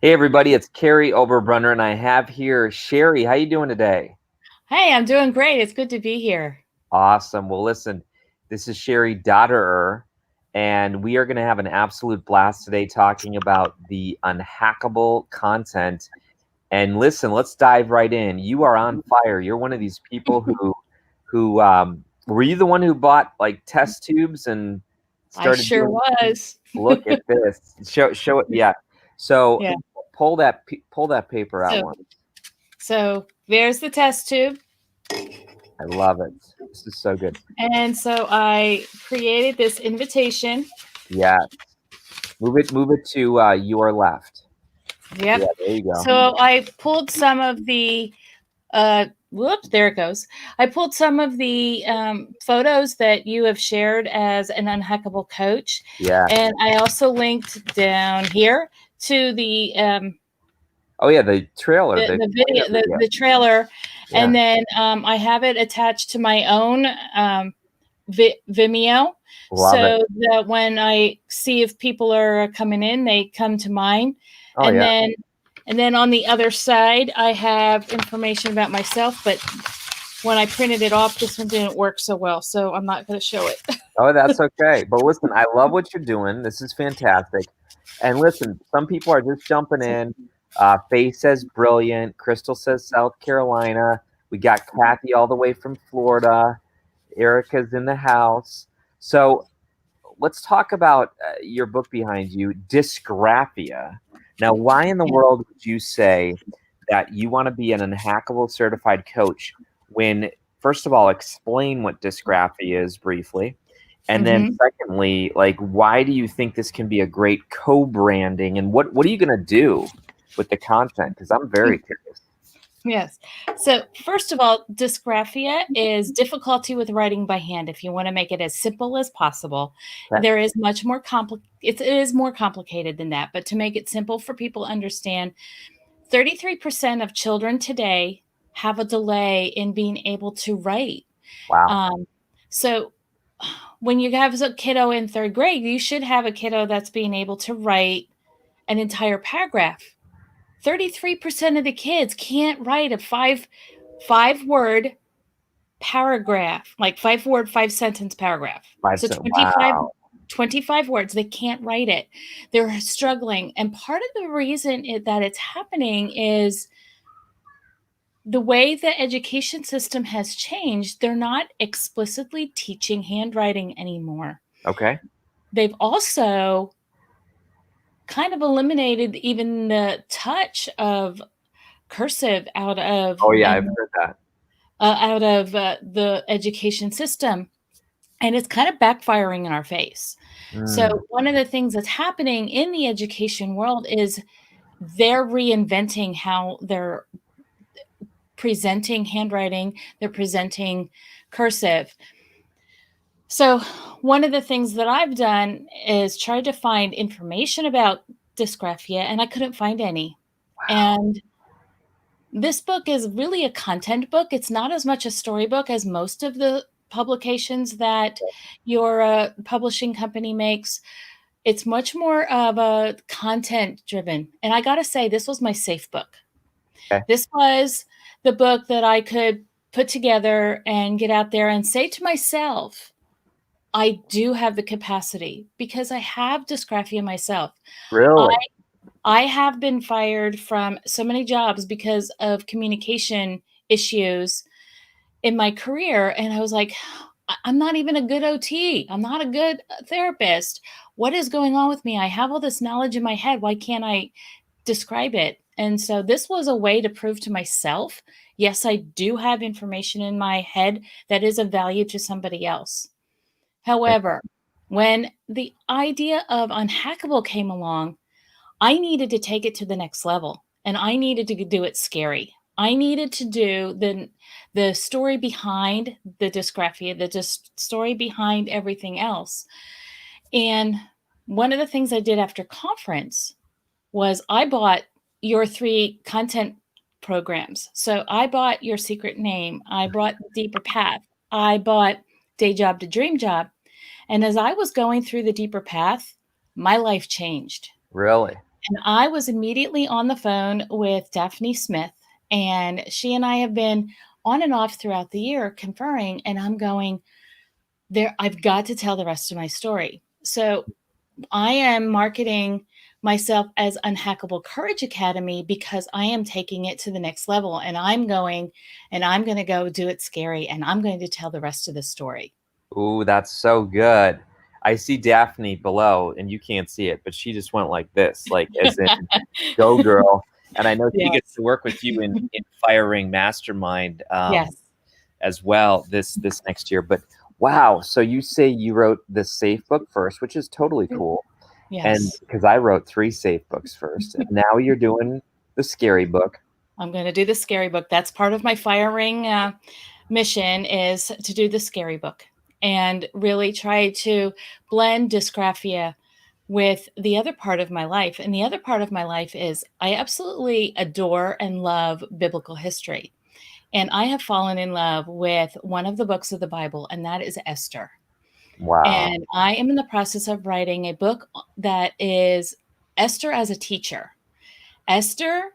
Hey everybody, it's Kary Oberbrunner, and I have here Sherry. How you doing today? Hey, I'm doing great. It's good to be here. Awesome. Well, listen, this is Sherry Dotterer, and we are going to have an absolute blast today talking about the unhackable content. And listen, let's dive right in. You are on fire. You're one of these people who were you the one who bought like test tubes and I started sure doing? was. Look at this. Show it. Yeah. So Yeah. pull that paper out So, one. so there's the test tube. I love it. This is so good. And so I created this invitation. Yeah. Move it to your left. Yeah, Yep. there you go. So I pulled some of the, whoops, there it goes. I pulled some of the photos that you have shared as an unhackable coach. Yeah. And I also linked down here to Oh yeah, the trailer, the the cleanup video, video. the trailer, Yeah. and then I have it attached to my own Vimeo, Love it. so that when I see if people are coming in, they come to mine, Oh and yeah. then on the other side, I have information about myself, but when I printed it off, this one didn't work so well, so I'm not going to show it. Oh, that's okay. But listen, I love what you're doing. This is fantastic. And listen, some people are just jumping in. Faye says brilliant. Crystal says South Carolina. We got Kathy all the way from Florida. Erica's in the house. So let's talk about your book behind you, Dysgraphia. Now, why in the world would you say that you want to be an unhackable certified coach when, first of all, explain what dysgraphia is briefly? And then Mm-hmm. secondly, like, why do you think this can be a great co-branding? And what are you going to do with the content? Because I'm very curious. Yes. So, first of all, dysgraphia is difficulty with writing by hand. If you want to make it as simple as possible, Okay. there is much more it is more complicated than that. But to make it simple for people to understand, 33% of children today have a delay in being able to write. Wow. Um, so, when you have a kiddo in third grade, you should have a kiddo that's being able to write an entire paragraph. 33% of the kids can't write a five word paragraph, like 5 word, 5 sentence paragraph. So Wow. 25 words, they can't write it. They're struggling. And part of the reason that it's happening is the way the education system has changed. They're not explicitly teaching handwriting anymore. Okay. They've also kind of eliminated even the touch of cursive Oh yeah, I've heard that. out of the education system, and it's kind of backfiring in our face. So Mm, one of the things that's happening in the education world is they're reinventing how they're presenting handwriting, they're presenting cursive. So one of the things that I've done is try to find information about dysgraphia, and I couldn't find any. wow. And this book is really a content book. It's not as much a storybook as most of the publications that your publishing company makes. It's much more of a content driven. And I got to say, this was my safe book. Okay. This was the book that I could put together and get out there and say to myself, I do have the capacity because I have dysgraphia myself. I Really? I have been fired from so many jobs because of communication issues in my career, and I was like, I'm not even a good OT. I'm not a good therapist. What is going on with me? I have all this knowledge in my head. Why can't I describe it? And so this was a way to prove to myself, yes, I do have information in my head that is of value to somebody else. However, when the idea of Unhackable came along, I needed to take it to the next level, and I needed to do it scary. I needed to do the story behind the dysgraphia, the story behind everything else. And one of the things I did after conference was I bought your 3 content programs. So I bought Your Secret Name, I bought Deeper Path, I bought Day Job to Dream Job. And as I was going through the Deeper Path, my life changed. Really? And I was immediately on the phone with Daphne Smith, and she and I have been on and off throughout the year conferring, and I'm going, there, I've got to tell the rest of my story. So I am marketing myself as Unhackable Courage Academy because I am taking it to the next level, and I'm going to go do it scary, and I'm going to tell the rest of the story. Ooh, that's so good. I see Daphne below, and you can't see it, but she just went like this, like as in go girl. And I know she gets Yes. to work with you in Firing Mastermind Yes. as well this next year. But wow, so you say you wrote the safe book first, which is totally cool. And Yes. because I wrote 3 safe books first, and now you're doing the scary book. I'm going to do the scary book. That's part of my firing mission, is to do the scary book and really try to blend dysgraphia with the other part of my life. And the other part of my life is I absolutely adore and love biblical history. And I have fallen in love with one of the books of the Bible, and that is Esther. Wow. And I am in the process of writing a book that is Esther as a teacher. Esther,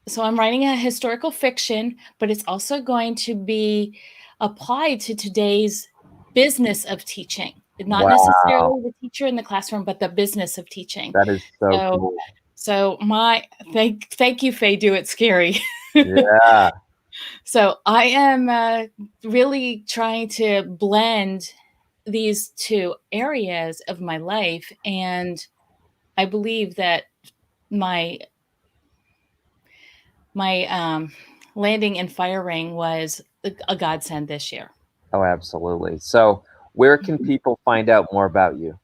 so I'm writing a historical fiction, but it's also going to be applied to today's business of teaching. Not Wow. necessarily the teacher in the classroom, but the business of teaching. That is so So, cool. so my thank you, Faye. Do it scary. Yeah. So I am really trying to blend these two areas of my life, and I believe that my landing and firing was a godsend this year. Oh, absolutely. So, where can people find out more about you?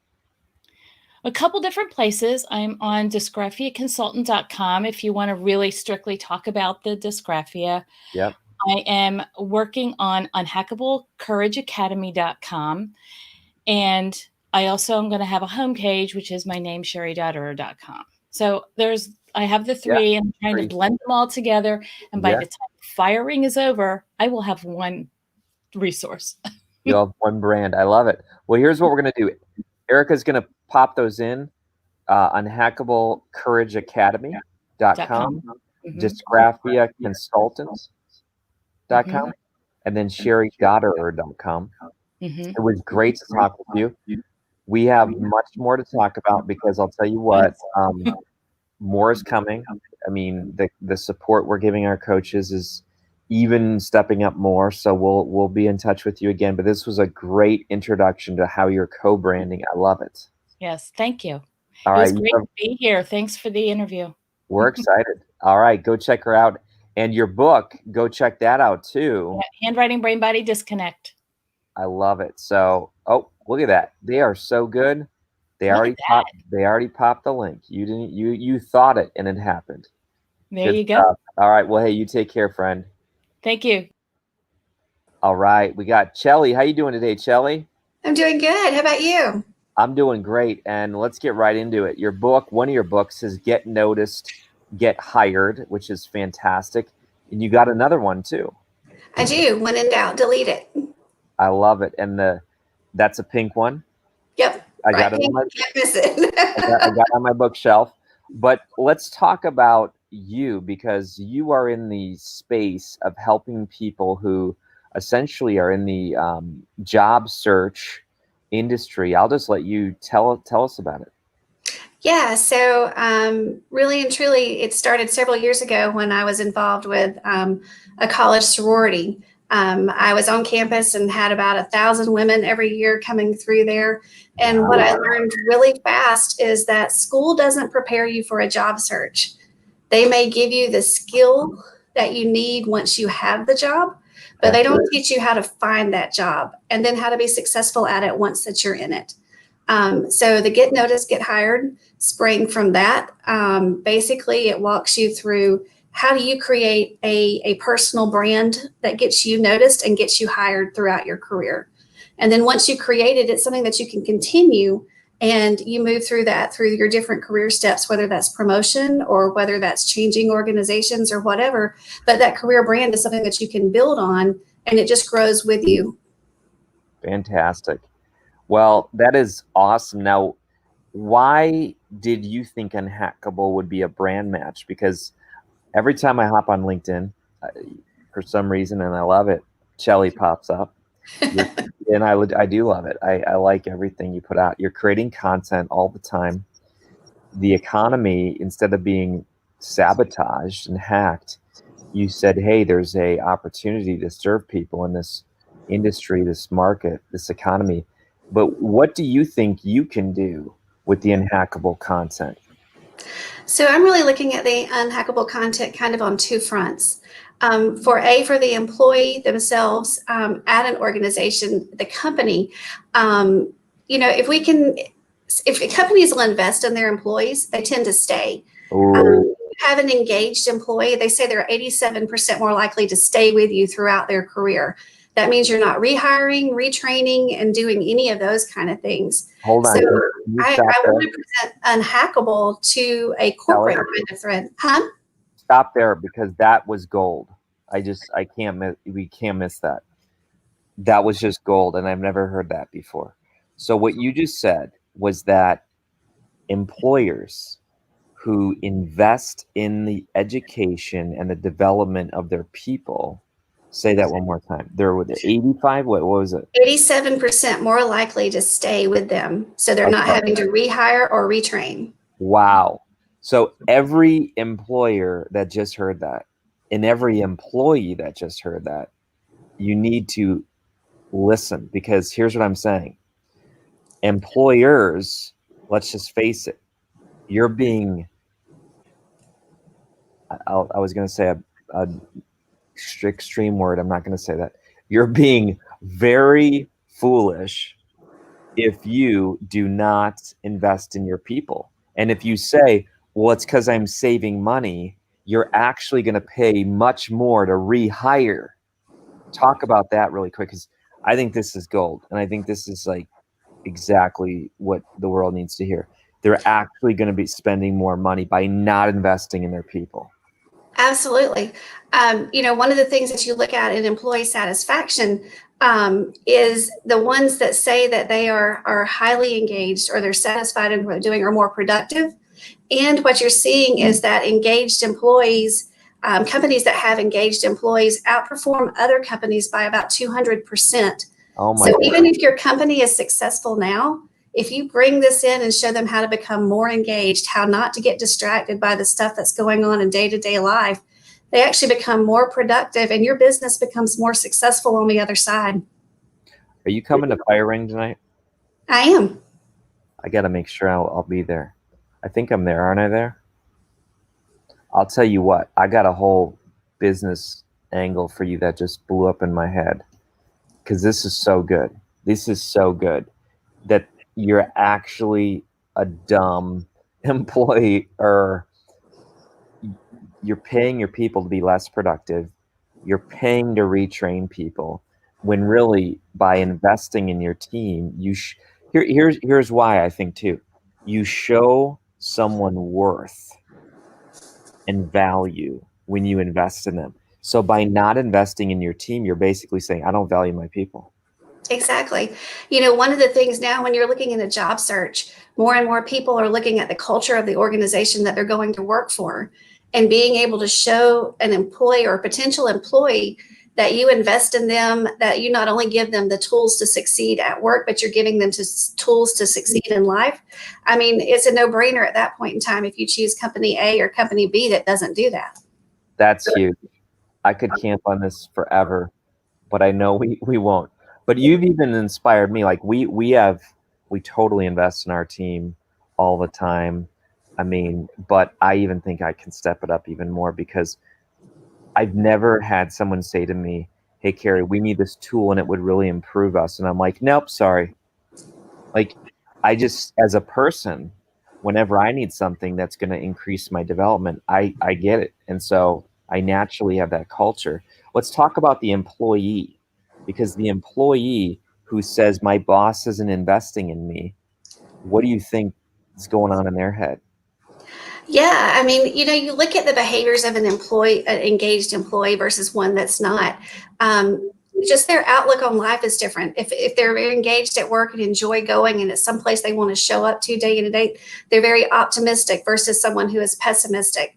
A couple different places. I'm on dysgraphiaconsultant.com if you want to really strictly talk about the dysgraphia. Yep. I am working on unhackablecourageacademy.com. And I also am going to have a homepage, which is my name, sherry.ur.com. So I have the Yeah. 3 and I'm trying to Great. blend them all together. And by Yeah. the time firing is over, I will have one resource. You'll have one brand. I love it. Well, here's what we're going to do. Erica's going to pop those in. Unhackablecourageacademy.com, dysgraphiaconsultants.com, and then sherry.ur.com. It was great to talk with you. We have much more to talk about because I'll tell you what, more is coming. I mean, the support we're giving our coaches is even stepping up more. So we'll be in touch with you again. But this was a great introduction to how you're co-branding. I love it. Yes, thank you. All It was right, great to be here. Thanks for the interview. we're excited. All right, go check her out. And your book, go check that out too. Yeah, Handwriting Brain Body Disconnect. I love it. So, oh, look at that. They are so good. They Look already at that. popped. They already popped the link. You didn't. You thought it, and it happened. There Good you go. stuff. All right. Well, hey, you take care, friend. Thank you. All right. We got Chelly. How you doing today, Chelly? I'm doing good. How about you? I'm doing great. And let's get right into it. Your book, one of your books, is Get Noticed, Get Hired, which is fantastic. And you got another one too. I do. When in doubt, delete it. I love it. And that's a pink one. Yep. I got it. Can't miss it. I got it on my bookshelf. But let's talk about you, because you are in the space of helping people who essentially are in the job search industry. I'll just let you tell us about it. Yeah. So really and truly, it started several years ago when I was involved with a college sorority. I was on campus and had about 1,000 women every year coming through there. And what I learned really fast is that school doesn't prepare you for a job search. They may give you the skill that you need once you have the job, but they don't teach you how to find that job and then how to be successful at it once that you're in it. So the Get Noticed, Get Hired sprang from that. Basically, it walks you through how do you create a personal brand that gets you noticed and gets you hired throughout your career. And then once you create it, it's something that you can continue, and you move through that through your different career steps, whether that's promotion or whether that's changing organizations or whatever. But that career brand is something that you can build on, and it just grows with you. Fantastic. Well, that is awesome. Now, why did you think Unhackable would be a brand match? Because every time I hop on LinkedIn, for some reason, and I love it, Shelly pops up. And I do love it. I like everything you put out. You're creating content all the time. The economy, instead of being sabotaged and hacked, you said, hey, there's a opportunity to serve people in this industry, this market, this economy. But what do you think you can do with the unhackable content? So I'm really looking at the unhackable content kind of on two fronts. For the employee themselves at an organization, the company, if companies will invest in their employees, they tend to stay. Have an engaged employee, they say they're 87% more likely to stay with you throughout their career. That means you're not rehiring, retraining, and doing any of those kind of things. Hold on. So I want to present Unhackable to a corporate kind of thread. Huh? Stop there, because that was gold. We can't miss that. That was just gold, and I've never heard that before. So what you just said was that employers who invest in the education and the development of their people, say that one more time. They're with the 85, what was it? 87% more likely to stay with them. So they're not having to rehire or retrain. Wow. So every employer that just heard that, and every employee that just heard that, you need to listen, because here's what I'm saying. Employers, let's just face it, you're being, I was going to say a extreme word. I'm not going to say that. You're being very foolish if you do not invest in your people. And if you say, well, it's because I'm saving money, you're actually going to pay much more to rehire. Talk about that really quick, because I think this is gold. And I think this is like exactly what the world needs to hear. They're actually going to be spending more money by not investing in their people. Absolutely. One of the things that you look at in employee satisfaction is the ones that say that they are highly engaged, or they're satisfied in what they're doing, or more productive. And what you're seeing is that engaged employees, companies that have engaged employees, outperform other companies by about 200%. Oh my So God. even if your company is successful now, if you bring this in and show them how to become more engaged, how not to get distracted by the stuff that's going on in day-to-day life, they actually become more productive, and your business becomes more successful on the other side. Are you coming to Fire Ring tonight? I am. I got to make sure I'll be there. I think I'm there. Aren't I there? I'll tell you what, I got a whole business angle for you that just blew up in my head, because this is so good. This is so good that you're actually a dumb employee, or you're paying your people to be less productive. You're paying to retrain people, when really by investing in your team, here's why I think too. You show someone worth and value when you invest in them. So by not investing in your team, you're basically saying, I don't value my people. Exactly. One of the things now, when you're looking in a job search, more and more people are looking at the culture of the organization that they're going to work for, and being able to show an employee or a potential employee that you invest in them, that you not only give them the tools to succeed at work, but you're giving them tools to succeed in life. I mean, it's a no-brainer at that point in time if you choose company A or company B that doesn't do that. That's huge. I could camp on this forever, but I know we won't. But you've even inspired me. Like we totally invest in our team all the time. I mean, but I even think I can step it up even more, because I've never had someone say to me, hey, Kary, we need this tool and it would really improve us. And I'm like, nope, sorry. Like, I just, as a person, whenever I need something that's going to increase my development, I get it. And so I naturally have that culture. Let's talk about the employee, because the employee who says my boss isn't investing in me, what do you think is going on in their head? Yeah, I mean, you look at the behaviors of an engaged employee versus one that's not. just their outlook on life is different. If they're very engaged at work and enjoy going and it's someplace they want to show up to day in and day, they're very optimistic versus someone who is pessimistic.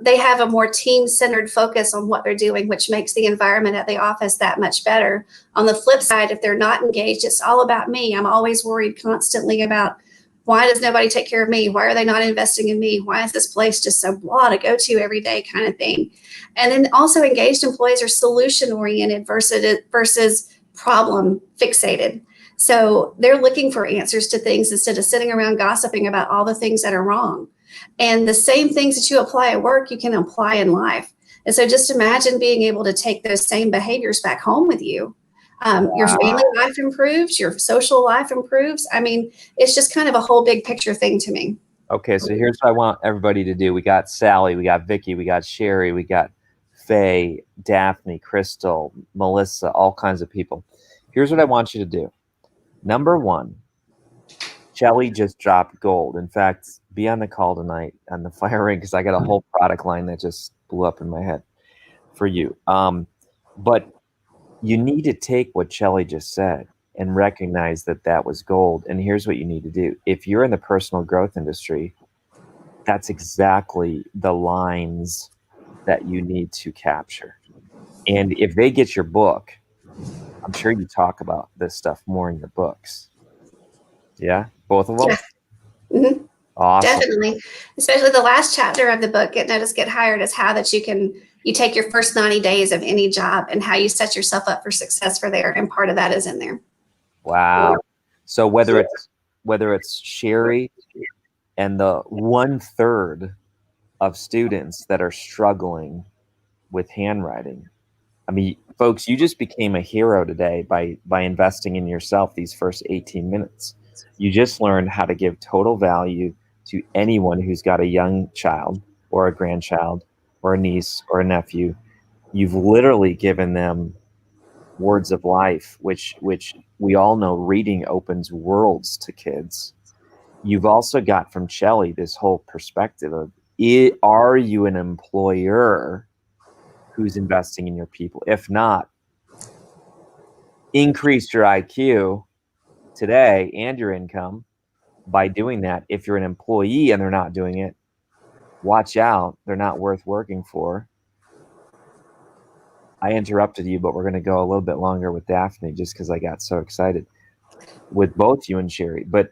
They have a more team-centered focus on what they're doing, which makes the environment at the office that much better. On the flip side, if they're not engaged, it's all about me. I'm always worried constantly about, why does nobody take care of me? Why are they not investing in me? Why is this place just so blah to go to every day, kind of thing? And then also engaged employees are solution-oriented versus problem fixated. So they're looking for answers to things instead of sitting around gossiping about all the things that are wrong. And the same things that you apply at work, you can apply in life. And so just imagine being able to take those same behaviors back home with you. Your family life improves, your social life improves. I mean, it's just kind of a whole big picture thing to me. Okay, so here's what I want everybody to do. We got Sally, we got Vicky, we got Sherry, we got Faye, Daphne, Crystal, Melissa, all kinds of people. Here's what I want you to do. Number one, Shelly just dropped gold. In fact, be on the call tonight on the fire ring because I got a whole product line that just blew up in my head for you. But you need to take what Shelly just said and recognize that that was gold. And here's what you need to do. If you're in the personal growth industry, that's exactly the lines that you need to capture. And if they get your book, I'm sure you talk about this stuff more in your books. Yeah, both of them? Yeah. Mm-hmm. Awesome. Definitely. Especially the last chapter of the book, Get Noticed, Get Hired, is how that you take your first 90 days of any job and how you set yourself up for success for there. And part of that is in there. Wow. So whether it's Sherry and the 1/3 of students that are struggling with handwriting, I mean, folks, you just became a hero today by investing in yourself these first 18 minutes. You just learned how to give total value to anyone who's got a young child or a grandchild or a niece or a nephew. You've literally given them words of life, which we all know reading opens worlds to kids. You've also got from Shelly this whole perspective of, are you an employer who's investing in your people? If not, increase your IQ today and your income by doing that. If you're an employee and they're not doing it, watch out. They're not worth working for. I interrupted you, but we're going to go a little bit longer with Daphne just because I got so excited with both you and Sherry. But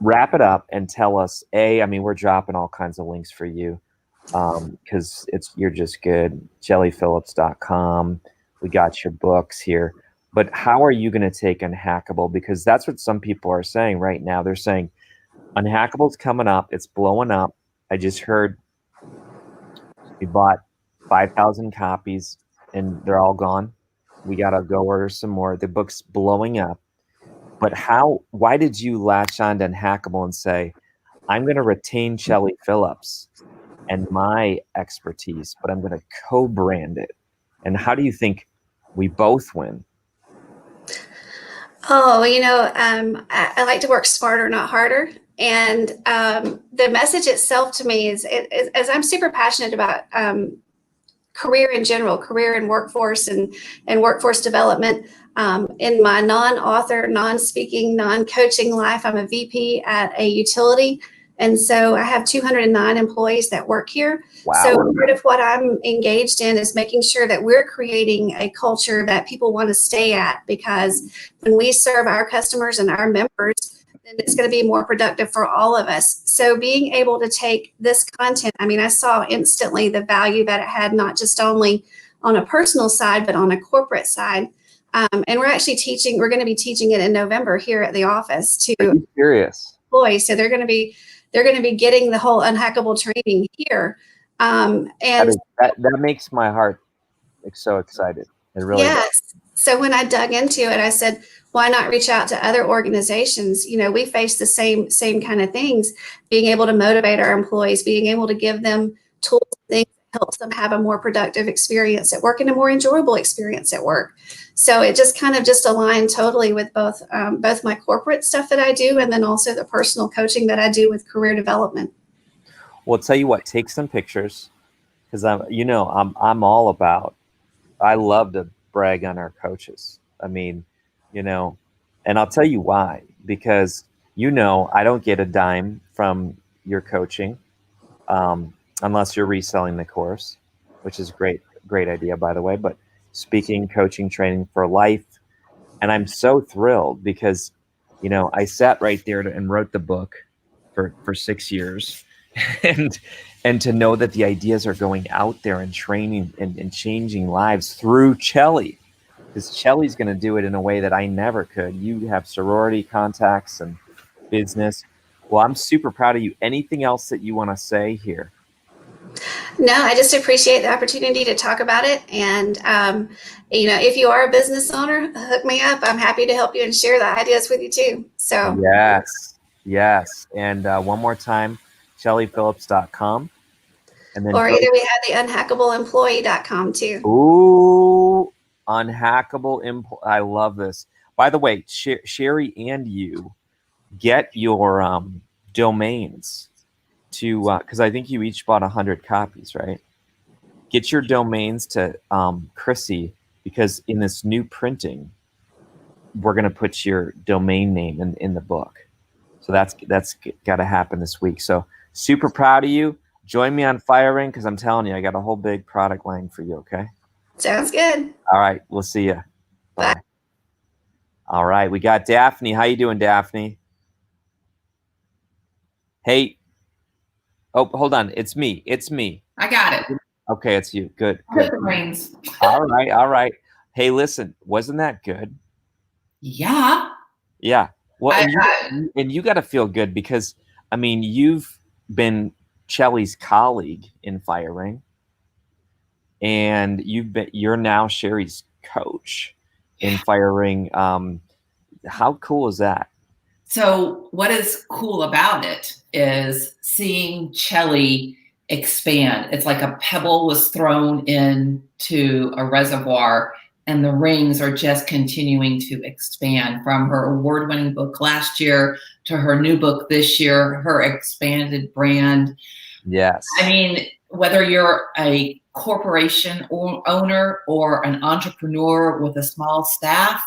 wrap it up and tell us, I mean, we're dropping all kinds of links for you because you're just good. jellyphillips.com. We got your books here. But how are you going to take Unhackable? Because that's what some people are saying right now. They're saying Unhackable's coming up. It's blowing up. I just heard we bought 5,000 copies and they're all gone. We got to go order some more. The book's blowing up. But why did you latch on to Unhackable and say, I'm going to retain Shelly Phillips and my expertise, but I'm going to co-brand it? And how do you think we both win? Oh, I like to work smarter, not harder. And the message itself to me is as I'm super passionate about career in general, career and workforce and workforce development. In my non-author, non-speaking, non-coaching life, I'm a VP at a utility. And so I have 209 employees that work here. Wow. So part of what I'm engaged in is making sure that we're creating a culture that people want to stay at, because when we serve our customers and our members, then it's going to be more productive for all of us. So being able to take this content, I mean, I saw instantly the value that it had, not just only on a personal side, but on a corporate side. And we're going to be teaching it in November here at the office to employees. So they're going to be getting the whole Unhackable training here. And that makes my heart so excited. It really yes. does. So when I dug into it, I said, why not reach out to other organizations? We face the same kind of things, being able to motivate our employees, being able to give them tools and things that helps them have a more productive experience at work and a more enjoyable experience at work. So it just kind of aligned totally with both my corporate stuff that I do and then also the personal coaching that I do with career development. Well, tell you what, take some pictures, because I'm all about. I love to brag on our coaches. I mean, and I'll tell you why, because I don't get a dime from your coaching, unless you're reselling the course, which is great idea, by the way. But speaking, coaching, training for life. And I'm so thrilled because, I sat right there and wrote the book for 6 years. and to know that the ideas are going out there and training and changing lives through Chelly, because Chelly's going to do it in a way that I never could. You have sorority contacts and business. Well, I'm super proud of you. Anything else that you want to say here? No, I just appreciate the opportunity to talk about it. And, if you are a business owner, hook me up. I'm happy to help you and share the ideas with you too. So Yes. And one more time, ChellyPhillips.com. And then or either we have the unhackableemployee.com too. Ooh, I love this. By the way, Sherry and you get your domains to, because I think you each bought 100 copies, right? Get your domains to Chrissy, because in this new printing, we're going to put your domain name in the book. So that's got to happen this week. So super proud of you. Join me on Firing, because I'm telling you, I got a whole big product line for you, okay? Sounds good. All right, we'll see you. Bye. All right, we got Daphne. How you doing, Daphne? Hey. Oh, hold on. It's me. I got it. Okay, it's you. Good. Hit the reins. All right. Hey, listen, wasn't that good? Yeah. Yeah. Well, and you got to feel good because, I mean, you've been Chelly's colleague in Firing, and you're now Sherry's coach in Firing. How cool is that? So what is cool about it is seeing Chelly expand. It's like a pebble was thrown into a reservoir, and the rings are just continuing to expand, from her award-winning book last year to her new book this year, her expanded brand. Yes. I mean, whether you're a corporation owner or an entrepreneur with a small staff,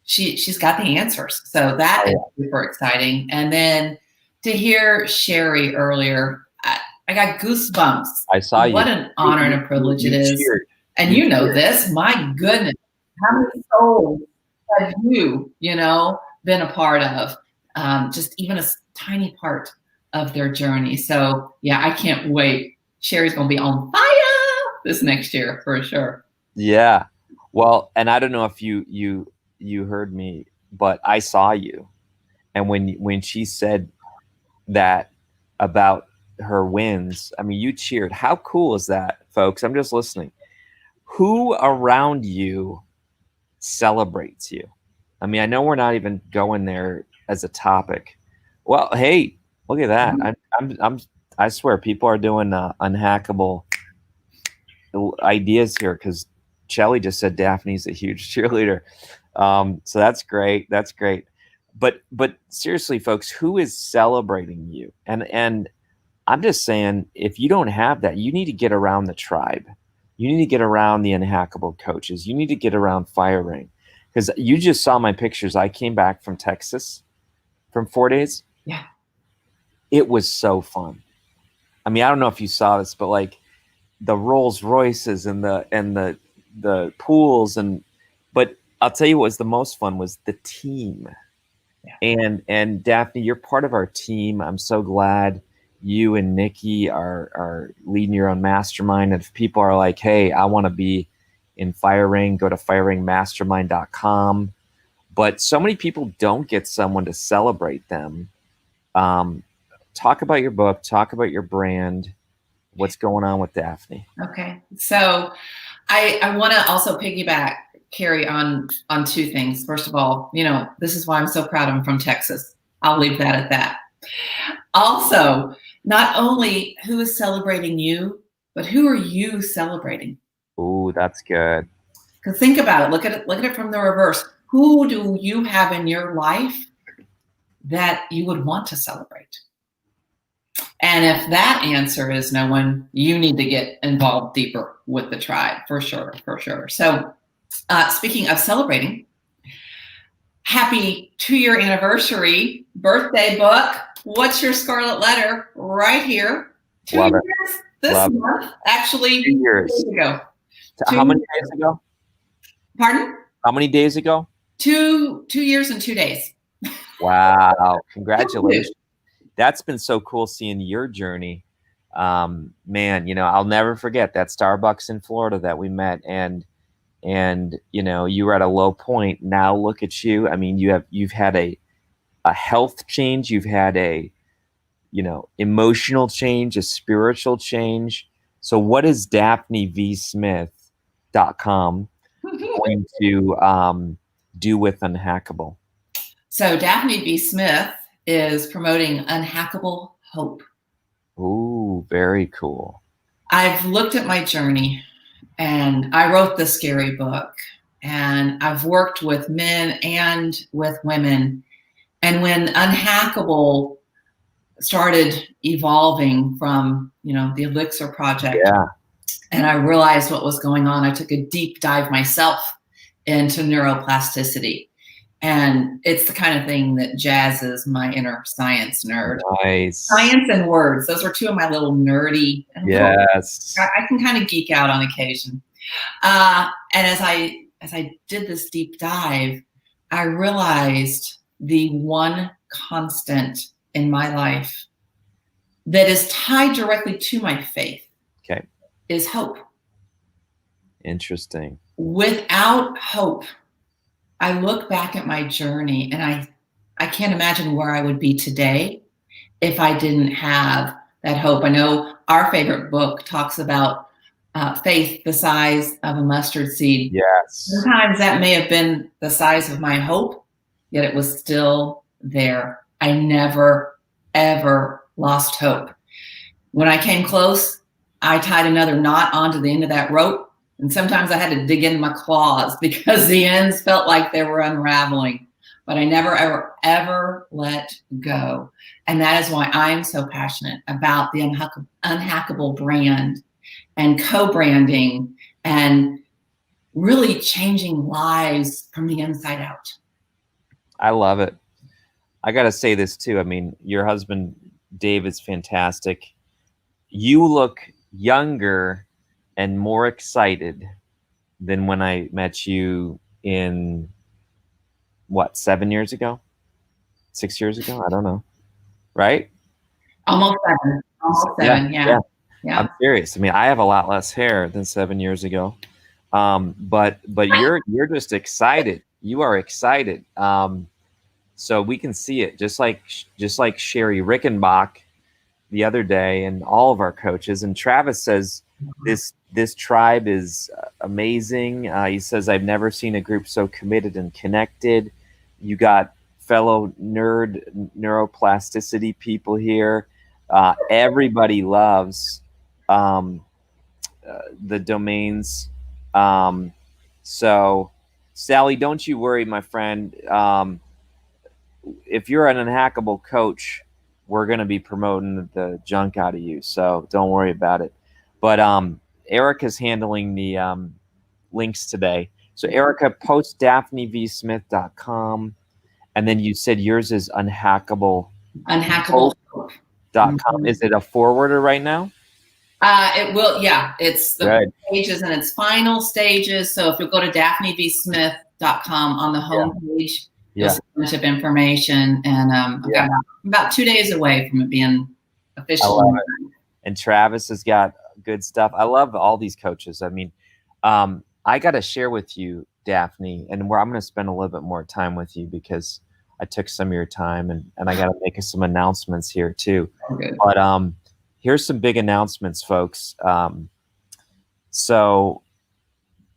she's got the answers. So that is super exciting. And then to hear Sherry earlier, I got goosebumps. I saw you. What an honor and a privilege it is. Cheered. And you know this, my goodness, how many souls have you, been a part of? Just even a tiny part of their journey. So yeah, I can't wait. Sherry's going to be on fire this next year for sure. Yeah. Well, and I don't know if you heard me, but I saw you. And when she said that about her wins, I mean, you cheered. How cool is that, folks? I'm just listening. Who around you celebrates you? I mean, I know we're not even going there as a topic. Well, hey, look at that. I swear people are doing unhackable ideas here, because Chelly just said Daphne's a huge cheerleader. So that's great. That's great. But seriously, folks, who is celebrating you? And I'm just saying, if you don't have that, you need to get around the tribe. You need to get around the Unhackable coaches. You need to get around Firing, because you just saw my pictures. I came back from Texas from 4 days. Yeah. It was so fun. I mean, I don't know if you saw this, but like the Rolls Royces and the pools, but I'll tell you what was the most fun was the team. Yeah. And Daphne, you're part of our team. I'm so glad you and Nikki are leading your own mastermind. And if people are like, hey, I want to be in Firing, go to firingmastermind.com. But so many people don't get someone to celebrate them. Talk about your book, talk about your brand. What's going on with Daphne? Okay. So I want to also piggyback, Kary, on two things. First of all, this is why I'm so proud I'm from Texas. I'll leave that at that. Also, not only who is celebrating you, but who are you celebrating? Ooh, that's good. Because think about it. Look at it from the reverse. Who do you have in your life that you would want to celebrate? And if that answer is no one, you need to get involved deeper with the tribe, for sure. So Speaking of celebrating, happy 2-year anniversary birthday book. What's your scarlet letter? Right here. 2 Love years it. this Love month. Actually, 2 years. 2 days ago. How many days ago? Pardon? How many days ago? 2 years and 2 days. Wow. Congratulations. That's been so cool seeing your journey. Man, you know, I'll never forget that Starbucks in Florida that we met, and you know, you were at a low point. Now look at you. I mean, you've had a health change, you've had a, you know, emotional change, a spiritual change. So what is DaphneVSmith.com going to do with Unhackable? So Daphne B. Smith is promoting Unhackable Hope. Ooh, very cool. I've looked at my journey, and I wrote the scary book, and I've worked with men and with women. And when Unhackable started evolving from, you know, the Elixir Project, Yeah. and I realized what was going on, I took a deep dive myself into neuroplasticity. And it's the kind of thing that jazzes my inner science nerd. Nice. Science and words. Those are two of my little nerdy. Yes. I can kind of geek out on occasion. And as I did this deep dive, I realized the one constant in my life that is tied directly to my faith, okay, is hope. Interesting. Without hope, I look back at my journey, and I can't imagine where I would be today if I didn't have that hope. I know our favorite book talks about faith the size of a mustard seed. Yes. Sometimes that may have been the size of my hope, yet it was still there. I never, ever lost hope. When I came close, I tied another knot onto the end of that rope. And sometimes I had to dig in my claws because the ends felt like they were unraveling. But I never, ever, ever let go. And that is why I'm so passionate about the Unhackable brand and co-branding and really changing lives from the inside out. I love it. I got to say this too. I mean, your husband, Dave, is fantastic. You look younger and more excited than when I met you in, what, 7 years ago? 6 years ago? I don't know. Right? Almost 7. Almost 7, yeah. I'm serious. I mean, I have a lot less hair than 7 years ago. But you're just excited. You are excited. So we can see it, just like Sherry Rickenbach the other day, and all of our coaches. And Travis says this tribe is amazing. He says, I've never seen a group so committed and connected. You got fellow neuroplasticity people here. Everybody loves the domains. So Sally, don't you worry, my friend. If you're an Unhackable coach, we're going to be promoting the junk out of you. So don't worry about it. But Erica's handling the links today. So Erica, post DaphneVSmith.com. And then you said yours is Unhackable.com. Is it a forwarder right now? It will, yeah. It's the pages in its final stages. So if you go to DaphneVSmith.com on the home page, you'll see a bunch of information. And I've got about 2 days away from it being official. And Travis has got good stuff. I love all these coaches. I mean, I got to share with you, Daphne, and where I'm going to spend a little bit more time with you because I took some of your time, and I got to make some announcements here too. Okay. But here's some big announcements, folks. So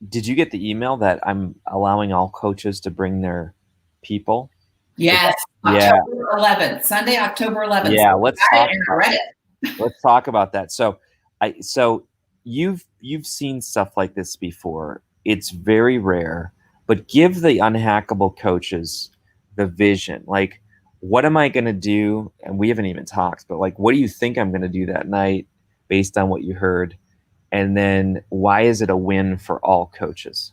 did you get the email that I'm allowing all coaches to bring their people? Yes. October 11th, Sunday, October 11th. Yeah, so let's talk about that. So you've seen stuff like this before. It's very rare, but give the Unhackable coaches the vision. Like, what am I going to do? And we haven't even talked, but like, what do you think I'm going to do that night based on what you heard? And then why is it a win for all coaches?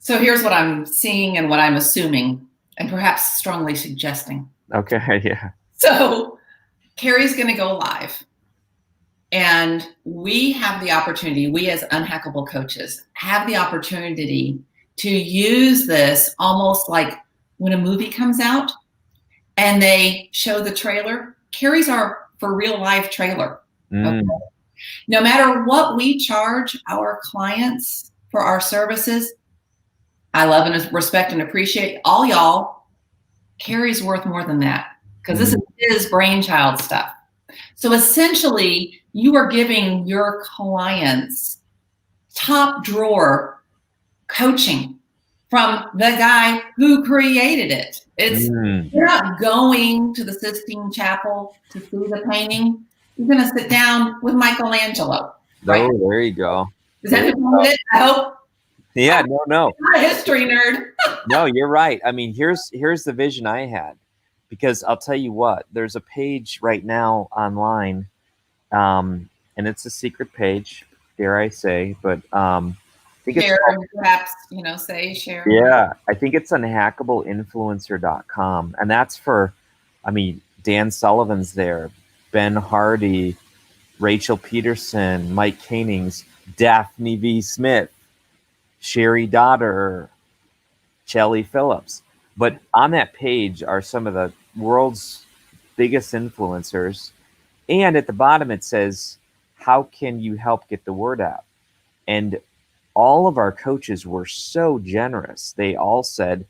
So here's what I'm seeing and what I'm assuming, and perhaps strongly suggesting. Okay, yeah. So Kary's going to go live. And we have the opportunity, we as Unhackable Coaches have the opportunity to use this almost like when a movie comes out and they show the trailer. Kary's our for real life trailer. Okay? No matter what we charge our clients for our services, I love and respect and appreciate all y'all. Kary's worth more than that because this is his brainchild stuff. So essentially, you are giving your clients top drawer coaching from the guy who created it. You're not going to the Sistine Chapel to see the painting. You're going to sit down with Michelangelo. Right? Oh, there you go. Is that it? I hope. Yeah, no. I'm not a history nerd. No, you're right. I mean, here's the vision I had, because I'll tell you what, there's a page right now online, and it's a secret page, dare I say, but I think share, it's perhaps, share. Yeah, I think it's unhackableinfluencer.com, and that's for, I mean, Dan Sullivan's there, Ben Hardy, Rachel Peterson, Mike Canings, Daphne V. Smith, Sherry Dodder, Shelly Phillips. But on that page are some of the world's biggest influencers. And at the bottom it says, how can you help get the word out? And all of our coaches were so generous. They all said,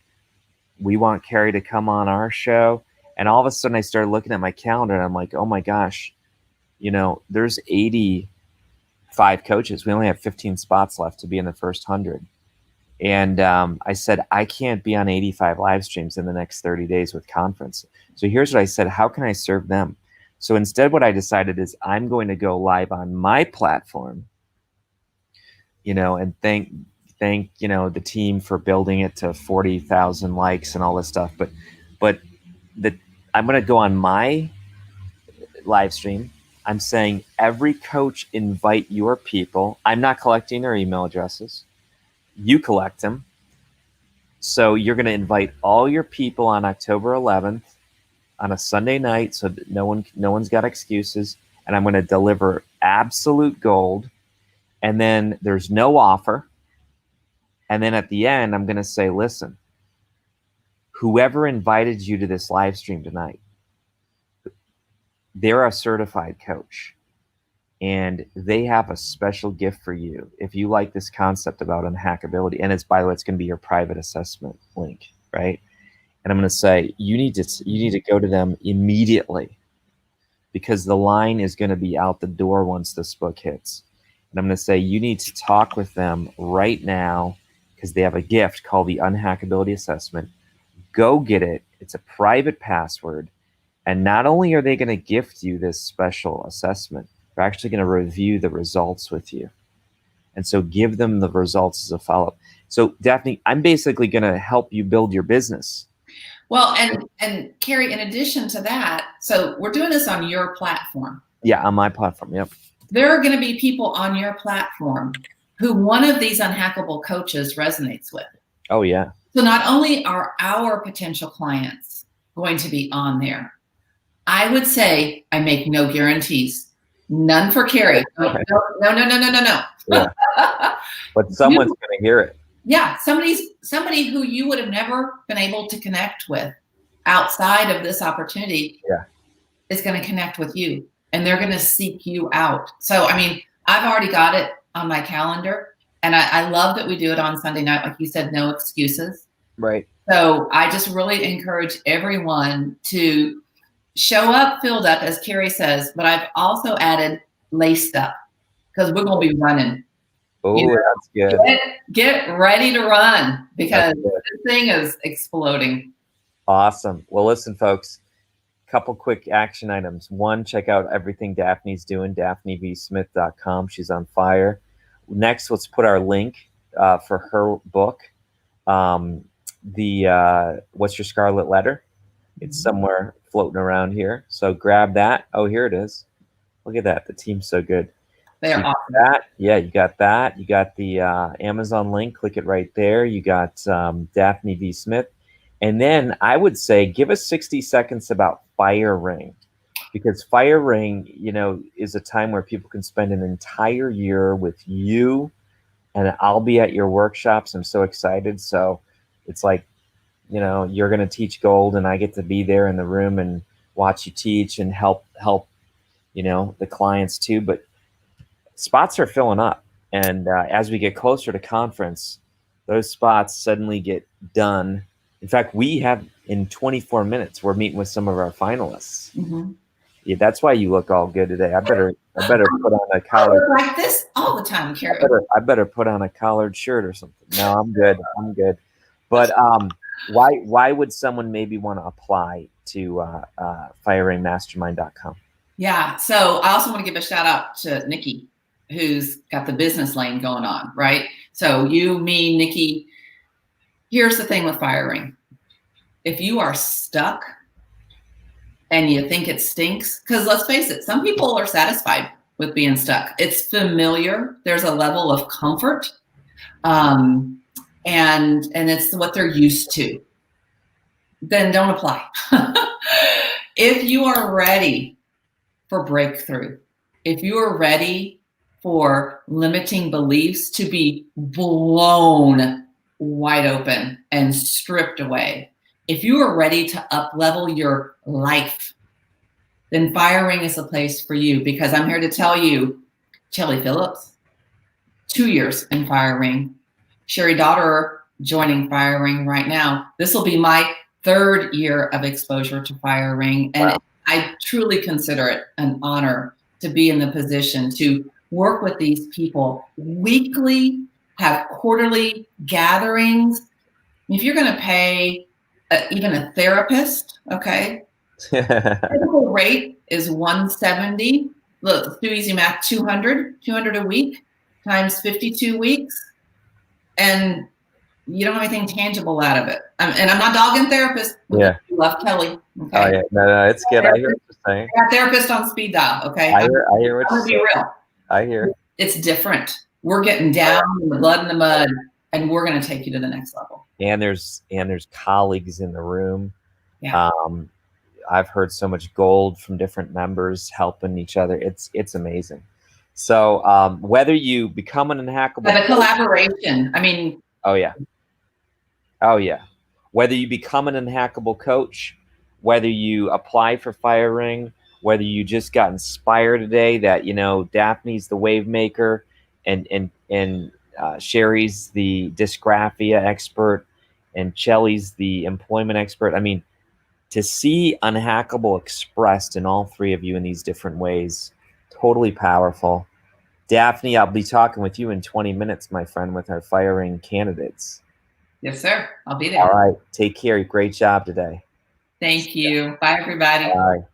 we want Kary to come on our show. And all of a sudden I started looking at my calendar and I'm like, oh my gosh, there's 85 coaches. We only have 15 spots left to be in the first 100. And I said, I can't be on 85 live streams in the next 30 days with conference. So here's what I said, how can I serve them? So instead what I decided is I'm going to go live on my platform, and thank the team for building it to 40,000 likes and all this stuff. But I'm going to go on my live stream. I'm saying every coach invite your people. I'm not collecting their email addresses. You collect them. So you're going to invite all your people on October 11th on a Sunday night, so that no one's got excuses. And I'm going to deliver absolute gold. And then there's no offer. And then at the end, I'm going to say, listen, whoever invited you to this live stream tonight, they're a certified coach. And they have a special gift for you if you like this concept about unhackability. And it's, by the way, it's going to be your private assessment link, right? And I'm going to say you need to go to them immediately, because the line is going to be out the door once this book hits. And I'm going to say you need to talk with them right now, because they have a gift called the Unhackability Assessment. Go get it. It's a private password. And not only are they going to gift you this special assessment, they're actually going to review the results with you. And so give them the results as a follow-up. So Daphne, I'm basically going to help you build your business. Well, and Kary, in addition to that, so we're doing this on your platform. Yeah, on my platform, yep. There are going to be people on your platform who one of these unhackable coaches resonates with. Oh, yeah. So not only are our potential clients going to be on there, I would say I make no guarantees. None for Kary. No. Yeah. But someone's going to hear it. Yeah, somebody who you would have never been able to connect with outside of this opportunity is going to connect with you, and they're going to seek you out. So, I mean, I've already got it on my calendar, and I love that we do it on Sunday night. Like you said, no excuses. Right. So I just really encourage everyone to show up, filled up, as Kary says, but I've also added laced up, because we're going to be running. Oh, that's good. Get ready to run, because this thing is exploding. Awesome. Well, listen, folks, couple quick action items. One, check out everything Daphne's doing, daphnesmith.com. She's on fire. Next, let's put our link for her book, What's Your Scarlet Letter? It's somewhere floating around here. So grab that. Oh, here it is. Look at that. The team's so good. They're So awesome. that, yeah, you got that. You got the Amazon link. Click it right there. You got Daphne V. Smith. And then I would say give us 60 seconds about Fire Ring, because Fire Ring, you know, is a time where people can spend an entire year with you, and I'll be at your workshops. I'm so excited. So it's like, you know, you're going to teach gold, and I get to be there in the room and watch you teach and help, you know, the clients too. But spots are filling up. And as we get closer to conference, those spots suddenly get done. In fact, we have in 24 minutes, we're meeting with some of our finalists. Mm-hmm. Yeah, that's why you look all good today. I better put on a collared. I look like this all the time, Kary. I better put on a collared shirt or something. No, I'm good. I'm good. But why would someone maybe want to apply to fireringmastermind.com? Yeah. So I also want to give a shout out to Nikki, who's got the business lane going on, right? So you, me, Nikki. Here's the thing with Fire Ring. If you are stuck and you think it stinks, because let's face it, some people are satisfied with being stuck. It's familiar. There's a level of comfort, and it's what they're used to. Then don't apply. If you are ready for breakthrough, if you are ready for limiting beliefs to be blown wide open and stripped away, if you are ready to up-level your life, then Fire Ring is a place for you, because I'm here to tell you, Shelly Phillips, 2 years in Fire Ring. Sherry Daughter joining Fire Ring right now. This will be my 3rd year of exposure to Fire Ring. And wow. I truly consider it an honor to be in the position to work with these people weekly, have quarterly gatherings. If you're going to pay even a therapist, okay, typical rate is $170. Look, let's do easy math, 200 a week times 52 weeks. And you don't have anything tangible out of it. And I'm not dogging therapists. Yeah. Love Kelly. Okay. Oh, yeah. No, it's good. I hear what you're saying. I got therapist on speed dial, okay? I hear what you're saying. Be real. I hear. It's different. We're getting down in the blood and the mud, and we're going to take you to the next level. And there's colleagues in the room. Yeah. I've heard so much gold from different members helping each other. It's amazing. So whether you become an unhackable, the collaboration. I mean. Oh yeah. Whether you become an unhackable coach, whether you apply for Fire Ring, whether you just got inspired today that, you know, Daphne's the wave maker and Sherry's the dysgraphia expert and Shelly's the employment expert. I mean, to see Unhackable expressed in all 3 of you in these different ways, totally powerful. Daphne, I'll be talking with you in 20 minutes, my friend, with our Fire Ring candidates. Yes, sir. I'll be there. All right. Take care. Great job today. Thank you. Bye, everybody. Bye.